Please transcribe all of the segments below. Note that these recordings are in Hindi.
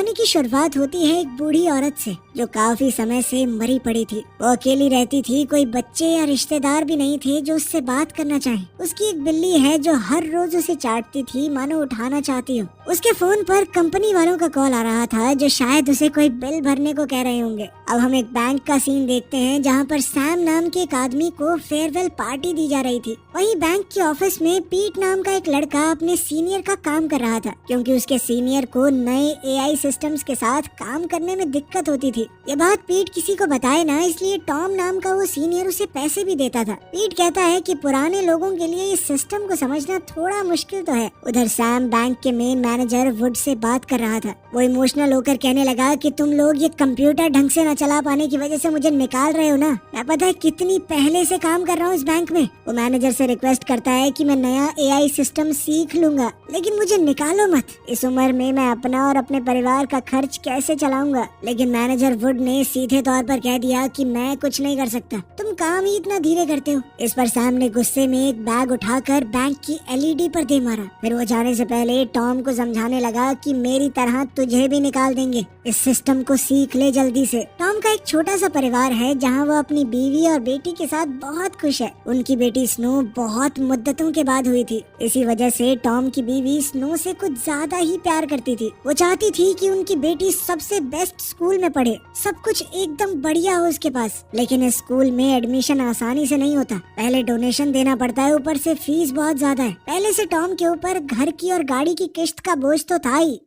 कहानी की शुरुआत होती है एक बूढ़ी औरत से जो काफी समय से मरी पड़ी थी। वो अकेली रहती थी, कोई बच्चे या रिश्तेदार भी नहीं थे जो उससे बात करना चाहें। उसकी एक बिल्ली है जो हर रोज उसे चाटती थी मानो उठाना चाहती हो। उसके फोन पर कंपनी वालों का कॉल आ रहा था जो शायद उसे कोई बिल भरने को कह रहे होंगे। अब हम एक बैंक का सीन देखते हैं जहाँ पर सैम नाम के एक आदमी को फेयरवेल पार्टी दी जा रही थी। वहीं बैंक के ऑफिस में पीट नाम का एक लड़का अपने सीनियर का काम कर रहा था क्योंकि उसके सीनियर को नए एआई सिस्टम्स के साथ काम करने में दिक्कत होती थी। ये बात पीट किसी को बताए ना, इसलिए टॉम नाम का वो सीनियर उसे पैसे भी देता था। पीट कहता है कि पुराने लोगों के लिए इस सिस्टम को समझना थोड़ा मुश्किल तो है। उधर सैम बैंक के मेन मैनेजर वुड से बात कर रहा था। वो इमोशनल होकर कहने लगा कि तुम लोग ये कंप्यूटर ढंग से न चला पाने की वजह से मुझे निकाल रहे हो ना। मैं पता है कितनी पहले से काम कर रहा हूँ इस बैंक में। वो मैनेजर से रिक्वेस्ट करता है कि मैं नया एआई सिस्टम सीख लूंगा लेकिन मुझे निकालो मत। इस उम्र में मैं अपना और अपने परिवार का खर्च कैसे चलाऊंगा। लेकिन मैनेजर वुड ने सीधे तौर पर कह दिया कि मैं कुछ नहीं कर सकता, तुम काम ही इतना धीरे करते हो। इस पर सैम ने गुस्से में एक बैग उठाकर बैंक की एलईडी पर दे मारा। फिर वो जाने से पहले टॉम को समझाने लगा कि मेरी तरह तुझे भी निकाल देंगे, इस सिस्टम को सीख ले जल्दी से। टॉम का एक छोटा सा परिवार है जहाँ वो अपनी बीवी और बेटी के साथ बहुत खुश है। उनकी बेटी स्नो बहुत मुद्दतों के बाद हुई थी। इसी वजह से टॉम की बीवी स्नो से कुछ ज्यादा ही प्यार करती थी। वो चाहती थी कि उनकी बेटी सबसे बेस्ट स्कूल में पढ़े, सब कुछ एकदम बढ़िया हो उसके पास। लेकिन इस स्कूल में एडमिशन आसानी से नहीं होता। पहले डोनेशन देना पड़ता है, ऊपर से फीस बहुत ज्यादा है। पहले से टॉम के ऊपर घर की और गाड़ी की किश्त का बोझ तो था ही।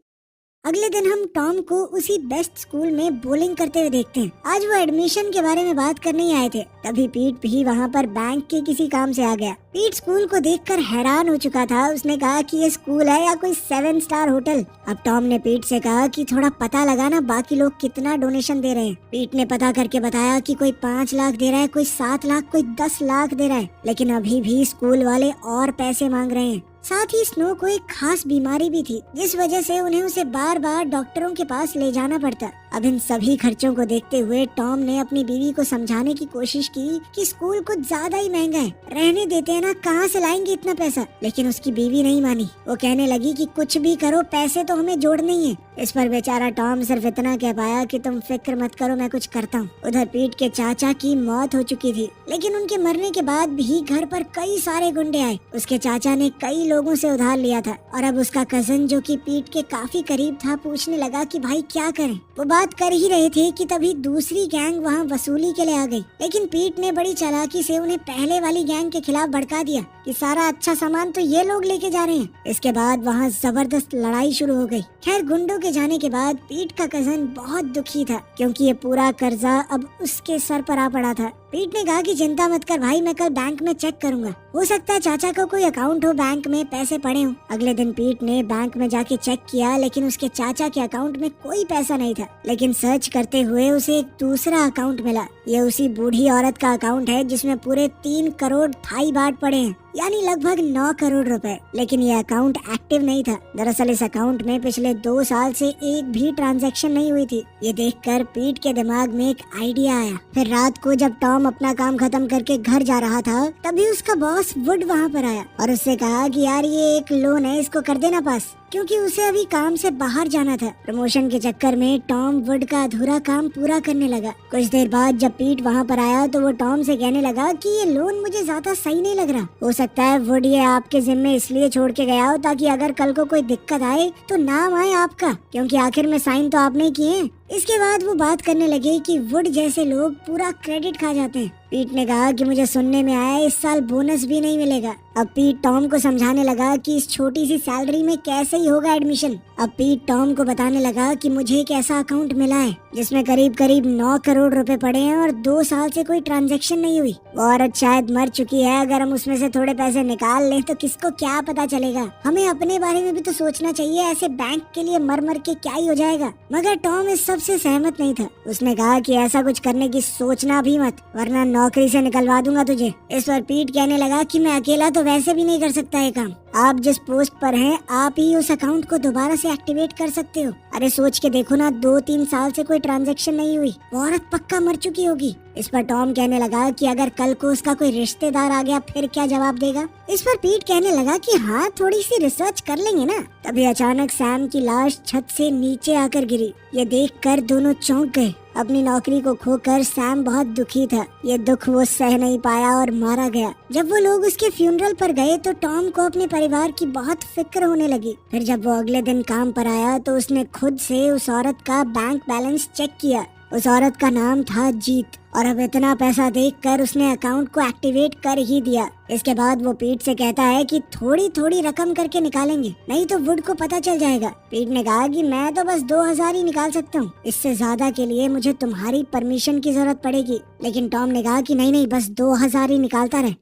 अगले दिन हम टॉम को उसी बेस्ट स्कूल में बोलिंग करते हुए देखते हैं। आज वो एडमिशन के बारे में बात करने ही आए थे, तभी पीट भी वहाँ पर बैंक के किसी काम से आ गया। पीट स्कूल को देखकर हैरान हो चुका था। उसने कहा कि ये स्कूल है या कोई 7 स्टार होटल। अब टॉम ने पीट से कहा कि थोड़ा पता लगाना बाकी लोग कितना डोनेशन दे रहे हैं। पीट ने पता करके बताया कि कोई 5 लाख दे रहा है, कोई 7 लाख, कोई 10 लाख दे रहा है। लेकिन अभी भी स्कूल वाले और पैसे मांग रहे हैं। साथ ही स्नो को एक खास बीमारी भी थी जिस वजह से उन्हें उसे बार बार डॉक्टरों के पास ले जाना पड़ता। अब इन सभी खर्चों को देखते हुए टॉम ने अपनी बीवी को समझाने की कोशिश की कि स्कूल कुछ ज्यादा ही महंगा है, रहने देते हैं ना, कहाँ से लाएंगे इतना पैसा। लेकिन उसकी बीवी नहीं मानी। वो कहने लगी कि कुछ भी करो, पैसे तो हमें जोड़ने ही है। इस पर बेचारा टॉम सिर्फ इतना कह पाया कि तुम फिक्र मत करो, मैं कुछ करता हूँ। उधर पीट के चाचा की मौत हो चुकी थी, लेकिन उनके मरने के बाद भी घर पर कई सारे गुंडे आए। उसके चाचा ने कई लोगों से उधार लिया था और अब उसका कजन जो कि पीट के काफी करीब था पूछने लगा कि भाई क्या करें। वो बात कर ही रहे थे कि तभी दूसरी गैंग वहाँ वसूली के लिए आ गई। लेकिन पीट ने बड़ी चालाकी से उन्हें पहले वाली गैंग के खिलाफ भड़का दिया कि सारा अच्छा सामान तो ये लोग लेके जा रहे हैं। इसके बाद वहाँ जबरदस्त लड़ाई शुरू हो गई। खैर, गुंडों के जाने के बाद पीट का कजन बहुत दुखी था क्योंकि ये पूरा कर्जा अब उसके सर पर आ पड़ा था। पीट ने कहा कि चिंता मत कर भाई, मैं कल बैंक में चेक करूंगा, हो सकता है चाचा को कोई अकाउंट हो बैंक में, पैसे पड़े हों। अगले दिन पीट ने बैंक में जाके चेक किया लेकिन उसके चाचा के अकाउंट में कोई पैसा नहीं था। लेकिन सर्च करते हुए उसे एक दूसरा अकाउंट मिला। ये उसी बूढ़ी औरत का अकाउंट है जिसमें पूरे 3 करोड़ थाई बाट पड़े हैं, यानी लगभग 9 करोड़ रुपए। लेकिन ये अकाउंट एक्टिव नहीं था। दरअसल इस अकाउंट में पिछले 2 साल से एक भी ट्रांजैक्शन नहीं हुई थी। ये देखकर पीट के दिमाग में एक आइडिया आया। फिर रात को जब टॉम अपना काम खत्म करके घर जा रहा था तभी उसका बॉस वुड वहाँ पर आया और उससे कहा कि यार ये एक लोन है, इसको कर देना पास, क्योंकि उसे अभी काम से बाहर जाना था। प्रमोशन के चक्कर में टॉम वुड का अधूरा काम पूरा करने लगा। कुछ देर बाद जब पीट वहाँ पर आया तो वो टॉम से कहने लगा कि ये लोन मुझे ज्यादा सही नहीं लग रहा। हो सकता है वुड ये आपके जिम्मे इसलिए छोड़ के गया हो ताकि अगर कल को कोई दिक्कत आए तो नाम आए आपका, क्योंकि आखिर में साइन तो आपने किए हैं। इसके बाद वो बात करने लगे कि वुड जैसे लोग पूरा क्रेडिट खा जाते हैं। पीट ने कहा कि मुझे सुनने में आया इस साल बोनस भी नहीं मिलेगा। अब पीट टॉम को समझाने लगा कि इस छोटी सी सैलरी में कैसे ही होगा एडमिशन। अब पीट टॉम को बताने लगा कि मुझे एक ऐसा अकाउंट मिला है जिसमें करीब करीब 9 करोड़ रुपए पड़े हैं और 2 साल से कोई ट्रांजैक्शन नहीं हुई। वो औरत शायद मर चुकी है, अगर हम उसमें से थोड़े पैसे निकाल लें तो किसको क्या पता चलेगा। हमें अपने बारे में भी तो सोचना चाहिए, ऐसे बैंक के लिए मर मर के क्या ही हो जाएगा। मगर टॉम इस सब से सहमत नहीं था। उसने कहा कि ऐसा कुछ करने की सोचना भी मत, वरना नौकरी से निकलवा दूंगा तुझे। इस पर पीट कहने लगा कि मैं अकेला तो वैसे भी नहीं कर सकता ये काम। आप जिस पोस्ट पर हैं आप ही उस अकाउंट को दोबारा से एक्टिवेट कर सकते हो। अरे सोच के देखो ना, 2-3 साल से कोई ट्रांजैक्शन नहीं हुई, वो औरत पक्का मर चुकी होगी। इस पर टॉम कहने लगा कि अगर कल को उसका कोई रिश्तेदार आ गया फिर क्या जवाब देगा। इस पर पीट कहने लगा कि हाँ, थोड़ी सी रिसर्च कर लेंगे ना। तभी अचानक सैम की लाश छत से नीचे आकर गिरी। ये देखकर दोनों चौंक गए। अपनी नौकरी को खोकर सैम बहुत दुखी था। ये दुख वो सह नहीं पाया और मारा गया। जब वो लोग उसके फ्यूनरल पर गए तो टॉम को अपने परिवार की बहुत फिक्र होने लगी। फिर जब वो अगले दिन काम पर आया तो उसने खुद से उस औरत का बैंक बैलेंस चेक किया। उस औरत का नाम था जीत और अब इतना पैसा देखकर उसने अकाउंट को एक्टिवेट कर ही दिया। इसके बाद वो पीट से कहता है कि थोड़ी थोड़ी रकम करके निकालेंगे, नहीं तो वुड को पता चल जाएगा। पीट ने कहा कि मैं तो बस 2000 ही निकाल सकता हूँ, इससे ज्यादा के लिए मुझे तुम्हारी परमिशन की जरूरत पड़ेगी। लेकिन टॉम ने कहा कि नहीं, बस 2000 ही निकालता रहे।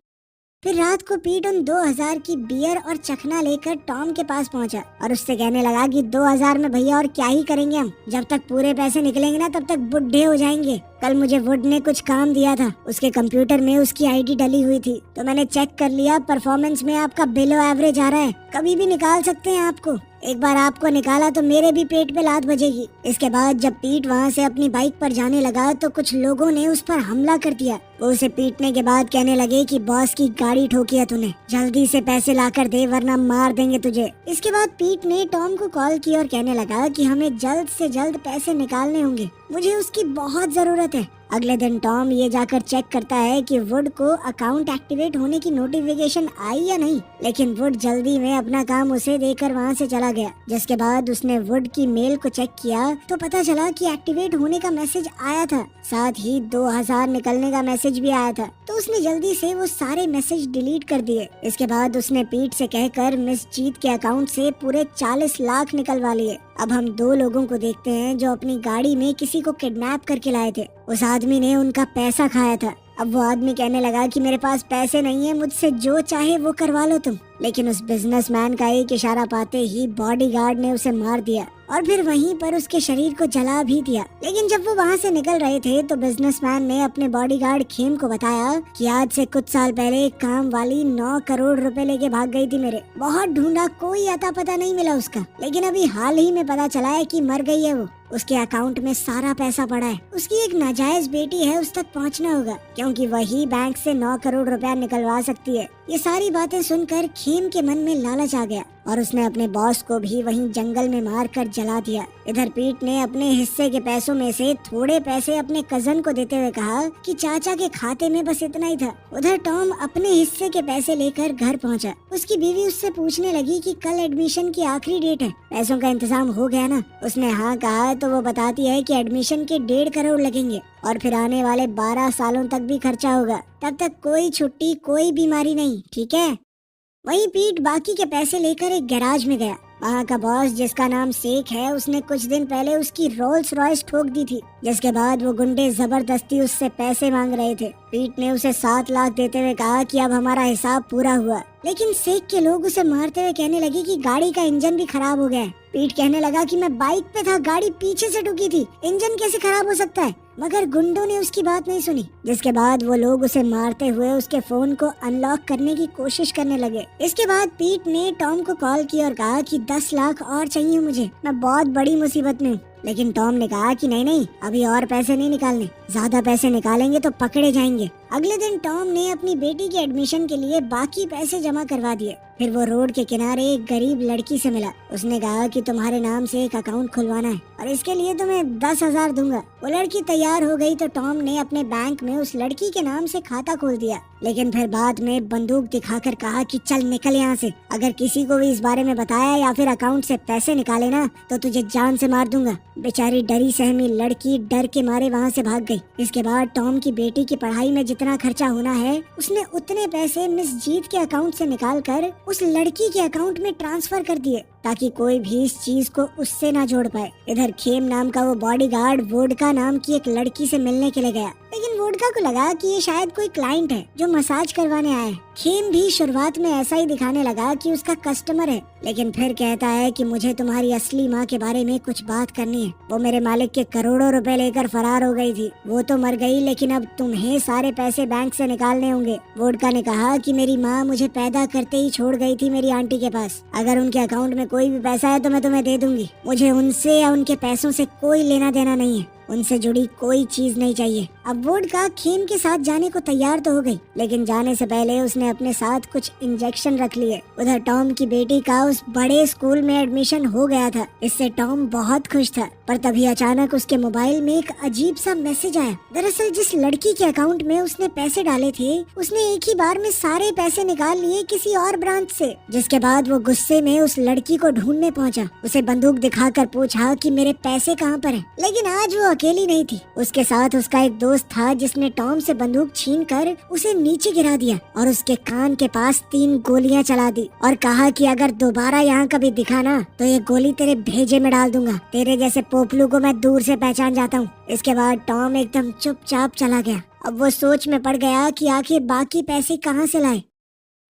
फिर रात को पीट उन 2000 की बियर और चखना लेकर टॉम के पास पहुंचा और उससे कहने लगा कि 2000 में भैया और क्या ही करेंगे हम, जब तक पूरे पैसे निकलेंगे ना तब तक बुढ़े हो जाएंगे। कल मुझे वुड ने कुछ काम दिया था, उसके कंप्यूटर में उसकी आईडी डली हुई थी तो मैंने चेक कर लिया, परफॉर्मेंस में आपका बिलो एवरेज आ रहा है, कभी भी निकाल सकते हैं आपको। एक बार आपको निकाला तो मेरे भी पेट पे लात बजेगी। इसके बाद जब पीट वहाँ से अपनी बाइक पर जाने लगा तो कुछ लोगों ने उस पर हमला कर दिया। वो उसे पीटने के बाद कहने लगे कि बॉस की गाड़ी ठोकी है तूने, जल्दी से पैसे लाकर दे वरना मार देंगे तुझे। इसके बाद पीट ने टॉम को कॉल की और कहने लगा कि हमें जल्द से जल्द पैसे निकालने होंगे, मुझे उसकी बहुत जरूरत है। अगले दिन टॉम ये जाकर चेक करता है कि वुड को अकाउंट एक्टिवेट होने की नोटिफिकेशन आई या नहीं, लेकिन वुड जल्दी में अपना काम उसे देकर वहाँ से चला गया। जिसके बाद उसने वुड की मेल को चेक किया तो पता चला कि एक्टिवेट होने का मैसेज आया था, साथ ही 2000 निकलने का मैसेज भी आया था। तो उसने जल्दी से वो सारे मैसेज डिलीट कर दिए। इसके बाद उसने पीट से कहकर मिस जीत के अकाउंट से पूरे 40 लाख निकलवा लिए। अब हम 2 लोगों को देखते हैं जो अपनी गाड़ी में किसी को किडनैप करके लाए थे। उस आदमी ने उनका पैसा खाया था। अब वो आदमी कहने लगा कि मेरे पास पैसे नहीं है, मुझसे जो चाहे वो करवा लो तुम। लेकिन उस बिजनेसमैन का एक इशारा पाते ही बॉडीगार्ड ने उसे मार दिया और फिर वहीं पर उसके शरीर को जला भी दिया। लेकिन जब वो वहाँ से निकल रहे थे तो बिजनेसमैन ने अपने बॉडीगार्ड खेम को बताया कि आज से कुछ साल पहले एक काम वाली 9 करोड़ रुपए लेके भाग गई थी मेरे। बहुत ढूंढा, कोई अता पता नहीं मिला उसका, लेकिन अभी हाल ही में पता चला है कि मर गई है वो। उसके अकाउंट में सारा पैसा पड़ा है, उसकी एक नाजायज बेटी है, उस तक पहुंचना होगा क्योंकि वही बैंक से 9 करोड़ रुपया निकलवा सकती है। ये सारी बातें सुनकर खेम के मन में लालच आ गया और उसने अपने बॉस को भी वहीं जंगल में मारकर जला दिया। इधर पीट ने अपने हिस्से के पैसों में से थोड़े पैसे अपने कजन को देते हुए कहा कि चाचा के खाते में बस इतना ही था। उधर टॉम अपने हिस्से के पैसे लेकर घर पहुंचा। उसकी बीवी उससे पूछने लगी कि कल एडमिशन की आखिरी डेट है, पैसों का इंतजाम हो गया ना। उसने हाँ कहा तो वो बताती है कि एडमिशन के 1.5 करोड़ लगेंगे और फिर आने वाले 12 सालों तक भी खर्चा होगा, तब तक कोई छुट्टी कोई बीमारी नहीं, ठीक है। वहीं पीट बाकी के पैसे लेकर एक गैराज में गया। वहाँ का बॉस जिसका नाम शेख है, उसने कुछ दिन पहले उसकी रोल्स रॉयस ठोक दी थी, जिसके बाद वो गुंडे जबरदस्ती उससे पैसे मांग रहे थे। पीट ने उसे 7 लाख देते हुए कहा कि अब हमारा हिसाब पूरा हुआ, लेकिन शेख के लोग उसे मारते हुए कहने लगे कि गाड़ी का इंजन भी खराब हो गया है। पीट कहने लगा कि मैं बाइक पे था, गाड़ी पीछे से ठुकी थी, इंजन कैसे खराब हो सकता है, मगर गुंडों ने उसकी बात नहीं सुनी। जिसके बाद वो लोग उसे मारते हुए उसके फोन को अनलॉक करने की कोशिश करने लगे। इसके बाद पीट ने टॉम को कॉल किया और कहा कि 10 लाख और चाहिए मुझे, मैं बहुत बड़ी मुसीबत में हूँ। लेकिन टॉम ने कहा कि नहीं, अभी और पैसे नहीं निकालने, ज्यादा पैसे निकालेंगे तो पकड़े जाएंगे। अगले दिन टॉम ने अपनी बेटी के एडमिशन के लिए बाकी पैसे जमा करवा दिए। फिर वो रोड के किनारे एक गरीब लड़की से मिला। उसने कहा कि तुम्हारे नाम से एक अकाउंट खुलवाना है और इसके लिए तुम्हें 10,000 दूंगा। वो लड़की तैयार हो गई तो टॉम ने अपने बैंक में उस लड़की के नाम से खाता खोल दिया। लेकिन फिर बाद में बंदूक दिखाकर कहा कि चल निकल यहाँ से, अगर किसी को भी इस बारे में बताया या फिर अकाउंट से पैसे निकाले ना तो तुझे जान से मार दूंगा। बेचारी डरी सहमी लड़की डर के मारे वहाँ से भाग गई। इसके बाद टॉम की बेटी की पढ़ाई में जितना खर्चा होना है उसने उतने पैसे मिस जीत के अकाउंट से निकालकर उस लड़की के अकाउंट में ट्रांसफर कर दिए ताकि कोई भी इस चीज को उससे ना जोड़ पाए। इधर खेम नाम का वो बॉडीगार्ड वोडका नाम की एक लड़की से मिलने के लिए गया, लेकिन वोडका वोडका को लगा कि ये शायद कोई क्लाइंट है जो मसाज करवाने आया है। खेम भी शुरुआत में ऐसा ही दिखाने लगा कि उसका कस्टमर है, लेकिन फिर कहता है कि मुझे तुम्हारी असली माँ के बारे में कुछ बात करनी है। वो मेरे मालिक के करोड़ों रुपए लेकर फरार हो गई थी। वो तो मर गई, लेकिन अब तुम्हें सारे पैसे बैंक से निकालने होंगे। वोडका ने कहा कि मेरी माँ मुझे पैदा करते ही छोड़ गई थी मेरी आंटी के पास। अगर उनके अकाउंट में कोई भी पैसा है तो मैं तुम्हें दे दूंगी। मुझे उनसे या उनके पैसों से कोई लेना देना नहीं है, उनसे जुड़ी कोई चीज नहीं चाहिए। अब वोडका खेम के साथ जाने को तैयार तो हो गई, लेकिन जाने से पहले उसने अपने साथ कुछ इंजेक्शन रख लिए। उधर टॉम की बेटी का उस बड़े स्कूल में एडमिशन हो गया था। इससे टॉम बहुत खुश था, पर तभी अचानक उसके मोबाइल में एक अजीब सा मैसेज आया। दरअसल जिस लड़की के अकाउंट में उसने पैसे डाले थे, उसने एक ही बार में सारे पैसे निकाल लिए किसी और ब्रांच से। जिसके बाद वो गुस्से में उस लड़की को ढूंढने पहुंचा। उसे बंदूक दिखाकर पूछा कि मेरे पैसे कहाँ पर हैं। लेकिन आज वो अकेली नहीं थी, उसके साथ उसका एक दोस्त था जिसने टॉम से बंदूक छीनकर उसे नीचे गिरा दिया और उसके कान के पास 3 गोलियां चला दी और कहा कि अगर दोबारा यहाँ कभी दिखा ना तो ये गोली तेरे भेजे में डाल दूंगा। तेरे जैसे पोपलू को मैं दूर से पहचान जाता हूँ। इसके बाद टॉम एकदम चुपचाप चला गया। अब वो सोच में पड़ गया कि आखिर बाकी पैसे कहाँ से लाए।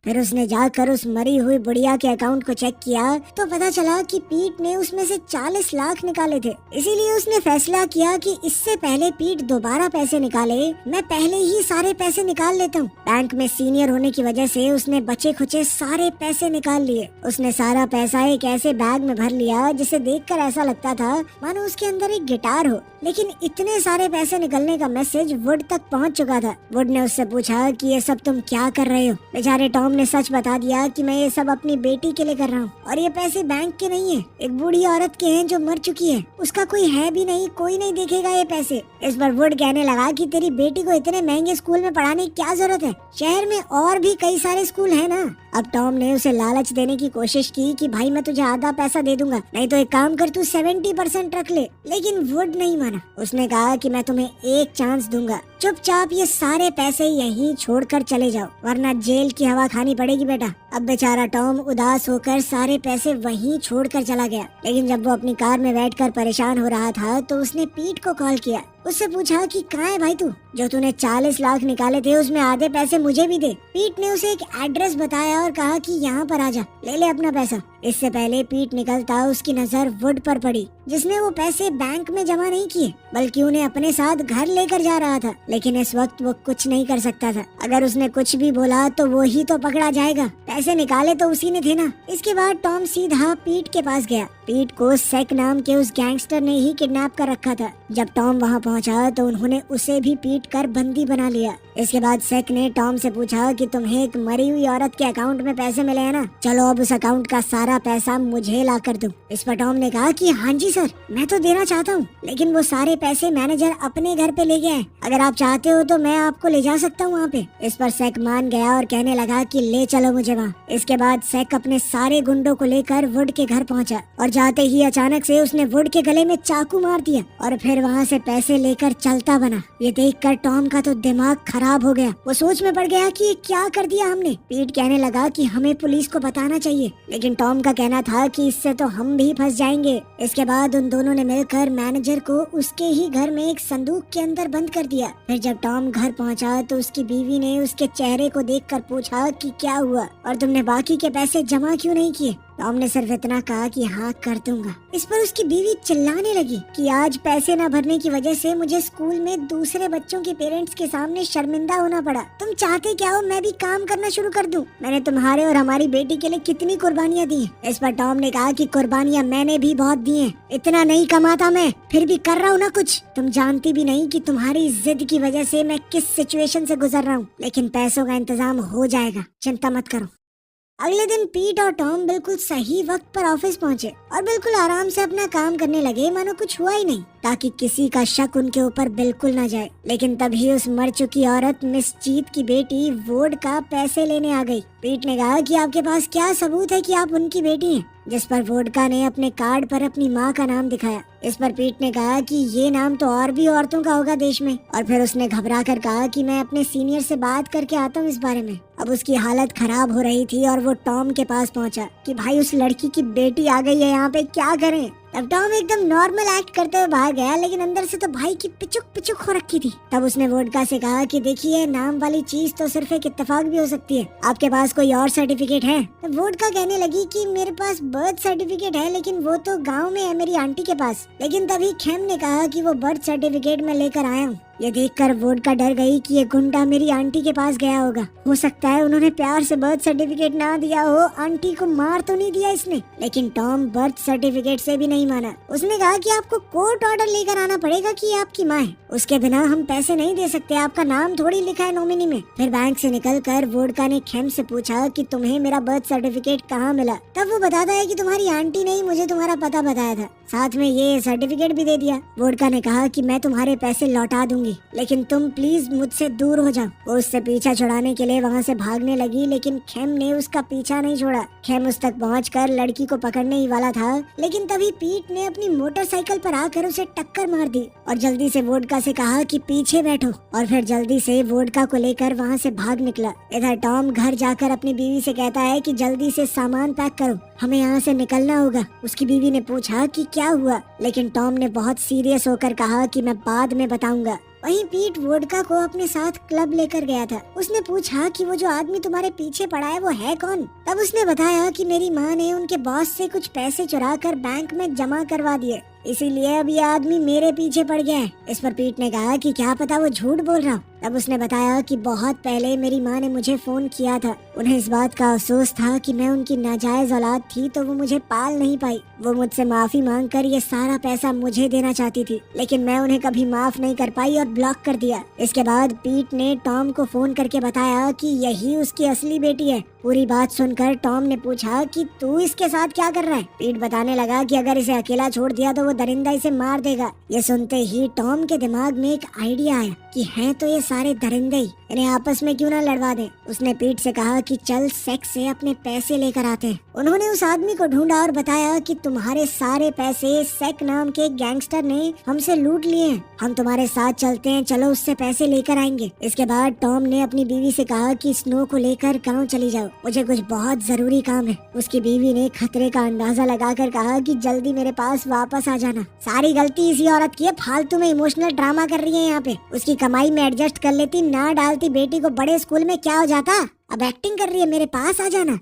फिर उसने जाकर उस मरी हुई बुढ़िया के अकाउंट को चेक किया तो पता चला कि पीट ने उसमें से 40 लाख निकाले थे। इसीलिए उसने फैसला किया कि इससे पहले पीट दोबारा पैसे निकाले, मैं पहले ही सारे पैसे निकाल लेता हूँ। बैंक में सीनियर होने की वजह से उसने बचे खुचे सारे पैसे निकाल लिए। उसने सारा पैसा एक ऐसे बैग में भर लिया जिसे देखकर ऐसा लगता था मानो उसके अंदर एक गिटार हो। लेकिन इतने सारे पैसे निकलने का मैसेज वुड तक पहुँच चुका था। वुड ने उससे पूछा कि ये सब तुम क्या कर रहे हो। बेचारे टॉम ने सच बता दिया कि मैं ये सब अपनी बेटी के लिए कर रहा हूँ और ये पैसे बैंक के नहीं है, एक बूढ़ी औरत के हैं जो मर चुकी है। उसका कोई है भी नहीं, कोई नहीं देखेगा ये पैसे। इस पर वुड कहने लगा कि तेरी बेटी को इतने महंगे स्कूल में पढ़ाने की क्या जरूरत है, शहर में और भी कई सारे स्कूल है ना। अब टॉम ने उसे लालच देने की कोशिश की कि भाई मैं तुझे आधा पैसा दे दूंगा, नहीं तो एक काम कर तू 70% रख ले। लेकिन वुड नहीं माना। उसने कहा कि मैं तुम्हें एक चांस दूंगा, चुपचाप ये सारे पैसे यहीं छोड़कर चले जाओ वरना जेल की हवा खानी पड़ेगी बेटा। अब बेचारा टॉम उदास होकर सारे पैसे वहीं छोड़कर चला गया। लेकिन जब वो अपनी कार में बैठकर परेशान हो रहा था तो उसने पीट को कॉल किया। उससे पूछा कि कहाँ है भाई तू, जो तूने 40 लाख निकाले थे उसमें आधे पैसे मुझे भी दे। पीट ने उसे एक एड्रेस बताया और कहा कि यहाँ पर आजा, ले ले अपना पैसा। इससे पहले पीट निकलता उसकी नजर वुड पर पड़ी, जिसने वो पैसे बैंक में जमा नहीं किए बल्कि उन्हें अपने साथ घर लेकर जा रहा था। लेकिन इस वक्त वो कुछ नहीं कर सकता था। अगर उसने कुछ भी बोला तो वो ही तो पकड़ा जाएगा। पैसे निकाले तो उसी ने थे ना। इसके बाद टॉम सीधा पीट के पास गया। पीट को सेक नाम के उस गैंगस्टर ने ही किडनैप कर रखा था। जब टॉम वहाँ पहुँचा तो उन्होंने उसे भी पीट कर बंदी बना लिया। इसके बाद सेक ने टॉम से पूछा कि तुम्हें एक मरी हुई औरत के अकाउंट में पैसे मिले हैं ना, चलो अब उस अकाउंट का सारा पैसा मुझे ला कर दो। इस पर टॉम ने कहा कि हाँ जी सर, मैं तो देना चाहता हूँ, लेकिन वो सारे पैसे मैनेजर अपने घर पे ले गया है। अगर आप चाहते हो तो मैं आपको ले जा सकता हूँ वहाँ पे। इस पर सेक मान गया और कहने लगा कि ले चलो मुझे वहाँ। इसके बाद सेक अपने सारे गुंडों को लेकर वुड के घर पहुँचा और जाते ही अचानक से उसने वुड के गले में चाकू मार दिया और फिर वहाँ से पैसे लेकर चलता बना। ये देखकर टॉम का तो दिमाग खराब हो गया। वो सोच में पड़ गया कि ये क्या कर दिया हमने। पीट कहने लगा कि हमें पुलिस को बताना चाहिए, लेकिन टॉम का कहना था कि इससे तो हम भी फंस जाएंगे। इसके बाद उन दोनों ने मिलकर मैनेजर को उसके ही घर में एक संदूक के अंदर बंद कर दिया। फिर जब टॉम घर पहुंचा तो उसकी बीवी ने उसके चेहरे को देखकर पूछा कि क्या हुआ और तुमने बाकी के पैसे जमा क्यों नहीं किए। टॉम ने सिर्फ इतना कहा कि हाँ कर दूंगा। इस पर उसकी बीवी चिल्लाने लगी कि आज पैसे न भरने की वजह से मुझे स्कूल में दूसरे बच्चों के पेरेंट्स के सामने शर्मिंदा होना पड़ा। तुम चाहते क्या हो मैं भी काम करना शुरू कर दूं? मैंने तुम्हारे और हमारी बेटी के लिए कितनी कुर्बानियां दी हैं। इस पर टॉम ने कहा कि कुर्बानियां मैंने भी बहुत दी हैं, इतना नहीं कमाता मैं, फिर भी कर रहा हूँ ना कुछ। तुम जानती भी नहीं कि तुम्हारी जिद की वजह से मैं किस सिचुएशन से गुजर रहा हूँ, लेकिन पैसों का इंतजाम हो जाएगा, चिंता मत करो। अगले दिन पीट और टॉम बिल्कुल सही वक्त पर ऑफिस पहुंचे और बिल्कुल आराम से अपना काम करने लगे मानो कुछ हुआ ही नहीं, ताकि किसी का शक उनके ऊपर बिल्कुल न जाए। लेकिन तभी उस मर चुकी औरत मिस जीत की बेटी वुड का पैसे लेने आ गई। पीट ने कहा कि आपके पास क्या सबूत है कि आप उनकी बेटी हैं? जिस पर वोडका ने अपने कार्ड पर अपनी माँ का नाम दिखाया। इस पर पीट ने कहा कि ये नाम तो और भी औरतों का होगा देश में, और फिर उसने घबरा कर कहा कि मैं अपने सीनियर से बात करके आता हूँ इस बारे में। अब उसकी हालत खराब हो रही थी और वो टॉम के पास पहुँचा कि भाई उस लड़की की बेटी आ गई है यहाँ पे, क्या करें? तब टॉम एकदम नॉर्मल एक्ट करते हुए भाग गया, लेकिन अंदर से तो भाई की पिचुक पिचुक हो रखी थी। तब उसने वोडका से कहा कि देखिए, नाम वाली चीज तो सिर्फ एक इत्तेफाक भी हो सकती है, आपके पास कोई और सर्टिफिकेट है? तब वोडका कहने लगी कि मेरे पास बर्थ सर्टिफिकेट है, लेकिन वो तो गाँव में है मेरी आंटी के पास। लेकिन तभी खेम ने कहा कि वो बर्थ सर्टिफिकेट मैं लेकर आया हूँ। ये देखकर वोडका डर गई कि ये गुंडा मेरी आंटी के पास गया होगा। हो सकता है उन्होंने प्यार से बर्थ सर्टिफिकेट ना दिया हो, आंटी को मार तो नहीं दिया इसने। लेकिन टॉम बर्थ सर्टिफिकेट से भी नहीं माना। उसने कहा कि आपको कोर्ट ऑर्डर लेकर आना पड़ेगा कि ये आपकी माँ है, उसके बिना हम पैसे नहीं दे सकते, आपका नाम थोड़ी लिखा है नॉमिनी में। फिर बैंक से निकलकर वोडका ने खेम से पूछा कि तुम्हें मेरा बर्थ सर्टिफिकेट कहाँ मिला? तब वो बताता है कि तुम्हारी आंटी ने ही मुझे तुम्हारा पता बताया था, साथ में ये सर्टिफिकेट भी दे दिया। वोडका ने कहा कि मैं तुम्हारे पैसे लौटा दूंगी, लेकिन तुम प्लीज मुझसे दूर हो जाओ। वो उससे पीछा छुड़ाने के लिए वहाँ से भागने लगी, लेकिन खेम ने उसका पीछा नहीं छोड़ा। खेम उस तक पहुँचकर लड़की को पकड़ने ही वाला था, लेकिन तभी पीट ने अपनी मोटरसाइकिल पर आकर उसे टक्कर मार दी और जल्दी से वोडका से कहा कि पीछे बैठो, और फिर जल्दी से वोडका को लेकर वहाँ से भाग निकला। इधर टॉम घर जाकर अपनी बीवी से कहता है कि जल्दी से सामान पैक करो, हमें यहाँ से निकलना होगा। उसकी बीवी ने पूछा कि क्या हुआ, लेकिन टॉम ने बहुत सीरियस होकर कहा कि मैं बाद में बताऊंगा। वहीं पीट वोडका को अपने साथ क्लब लेकर गया था। उसने पूछा कि वो जो आदमी तुम्हारे पीछे पड़ा है वो है कौन? तब उसने बताया कि मेरी माँ ने उनके बॉस से कुछ पैसे चुरा कर बैंक में जमा करवा दिए, इसीलिए अब ये आदमी मेरे पीछे पड़ गया है। इस पर पीट ने कहा कि क्या पता वो झूठ बोल रहा। तब उसने बताया कि बहुत पहले मेरी माँ ने मुझे फोन किया था, उन्हें इस बात का अफसोस था कि मैं उनकी नाजायज औलाद थी तो वो मुझे पाल नहीं पाई। वो मुझसे माफी मांगकर ये सारा पैसा मुझे देना चाहती थी, लेकिन मैं उन्हें कभी माफ नहीं कर पाई और ब्लॉक कर दिया। इसके बाद पीट ने टॉम को फोन करके बताया कि यही उसकी असली बेटी है। पूरी बात सुनकर टॉम ने पूछा कि तू इसके साथ क्या कर रहा है? पीट बताने लगा कि अगर इसे अकेला छोड़ दिया तो वो दरिंदा इसे मार देगा। ये सुनते ही टॉम के दिमाग में एक आइडिया आया कि हैं तो ये सारे दरिंदे ही, इन्हें आपस में क्यों ना लड़वा दें। उसने पीट से कहा कि चल सेक्स से अपने पैसे लेकर आते हैं। उन्होंने उस आदमी को ढूंढा और बताया कि तुम्हारे सारे पैसे सेक नाम के गैंगस्टर ने हमसे लूट लिए हैं, हम तुम्हारे साथ चलते हैं, चलो उससे पैसे लेकर आएंगे। इसके बाद टॉम ने अपनी बीवी से कहा कि स्नो को लेकर गाँव चली जाओ, मुझे कुछ बहुत जरूरी काम है। उसकी बीवी ने खतरे का अंदाजा लगाकर कहा कि जल्दी मेरे पास वापस आ जाना। सारी गलती इसी औरत की है, फालतू में इमोशनल ड्रामा कर रही है यहाँ पे। उसकी कमाई में एडजस्ट कर लेती, ना डालती बेटी को बड़े स्कूल में, क्या हो जाता? अब एक्टिंग कर रही है, मेरे पास आ जाना।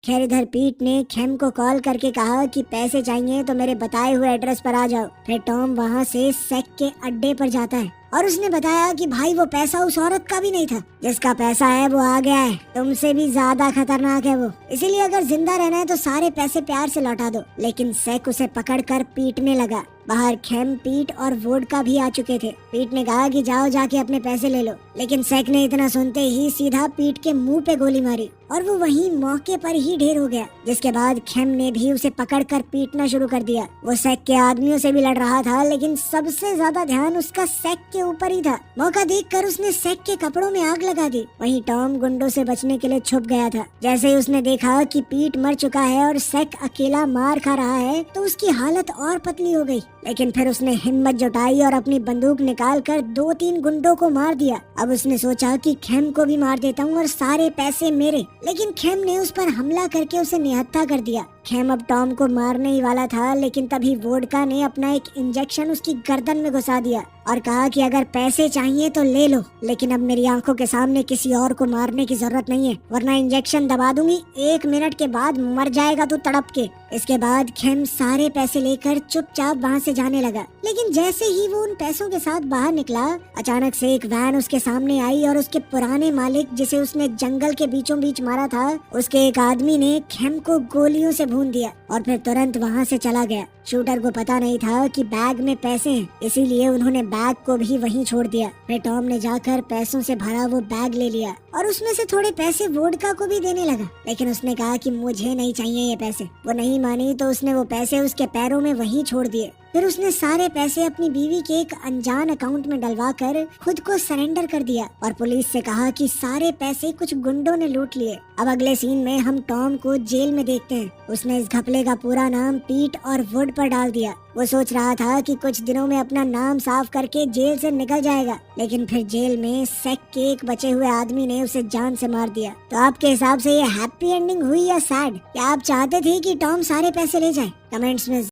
खैर इधर पीट ने खेम को कॉल करके कहा कि पैसे चाहिए तो मेरे बताए हुए एड्रेस पर आ जाओ। फिर टॉम वहाँ से सेक के अड्डे पर जाता है और उसने बताया कि भाई वो पैसा उस औरत का भी नहीं था, जिसका पैसा है वो आ गया है, तुमसे भी ज्यादा खतरनाक है वो, इसीलिए अगर जिंदा रहना है तो सारे पैसे प्यार से लौटा दो। लेकिन सेक उसे पकड़कर पीटने लगा। बाहर खेम, पीट और वोडका भी आ चुके थे। पीट ने कहा कि जाओ जाके अपने पैसे ले लो, लेकिन सेक ने इतना सुनते ही सीधा पीट के मुंह पे गोली मारी और वो वहीं मौके पर ही ढेर हो गया। जिसके बाद खेम ने भी उसे पकड़कर पीटना शुरू कर दिया। वो सेक के आदमियों से भी लड़ रहा था, लेकिन सबसे ज्यादा ध्यान उसका सेक के ऊपर ही था। मौका देखकर उसने सेक के कपड़ों में आग लगा दी। वहीं टॉम गुंडों से बचने के लिए छुप गया था। जैसे ही उसने देखा कि पीट मर चुका है और सेक अकेला मार खा रहा है तो उसकी हालत और पतली हो गई, लेकिन फिर उसने हिम्मत जुटाई और अपनी बंदूक निकालकर 2-3 गुंडों को मार दिया। अब उसने सोचा कि खेम को भी मार देता हूँ और सारे पैसे मेरे, लेकिन खेम ने उस पर हमला करके उसे निहत्था कर दिया। खेम अब टॉम को मारने ही वाला था, लेकिन तभी वोडका ने अपना एक इंजेक्शन उसकी गर्दन में घुसा दिया और कहा कि अगर पैसे चाहिए तो ले लो, लेकिन अब मेरी आंखों के सामने किसी और को मारने की जरूरत नहीं है, वरना इंजेक्शन दबा दूंगी, 1 मिनट के बाद मर जाएगा तू तड़प के। इसके बाद खेम सारे पैसे लेकर चुपचाप वहाँ से जाने लगा, लेकिन जैसे ही वो उन पैसों के साथ बाहर निकला, अचानक से एक वैन उसके सामने आई और उसके पुराने मालिक, जिसे उसने जंगल के बीचों बीच मारा था, उसके एक आदमी ने खेम को गोलियों से भून दिया और फिर तुरंत वहाँ से चला गया। शूटर को पता नहीं था कि बैग में पैसे हैं, इसीलिए उन्होंने बैग को भी वहीं छोड़ दिया। फिर टॉम ने जाकर पैसों से भरा वो बैग ले लिया और उसमें से थोड़े पैसे वोडका को भी देने लगा, लेकिन उसने कहा कि मुझे नहीं चाहिए ये पैसे। वो नहीं मानी तो उसने वो पैसे उसके पैरों में वहीं छोड़ दिए। फिर उसने सारे पैसे अपनी बीवी के एक अनजान अकाउंट में डलवाकर खुद को सरेंडर कर दिया और पुलिस से कहा कि सारे पैसे कुछ गुंडों ने लूट लिए। अब अगले सीन में हम टॉम को जेल में देखते हैं। उसने इस घपले का पूरा नाम पीट और वुड पर डाल दिया। वो सोच रहा था कि कुछ दिनों में अपना नाम साफ करके जेल से निकल जाएगा, लेकिन फिर जेल में सेक के एक बचे हुए आदमी ने उसे जान से मार दिया। तो आपके हिसाब से ये हैप्पी एंडिंग हुई या सैड? क्या आप चाहते थे कि टॉम सारे पैसे ले जाए? कमेंट्स में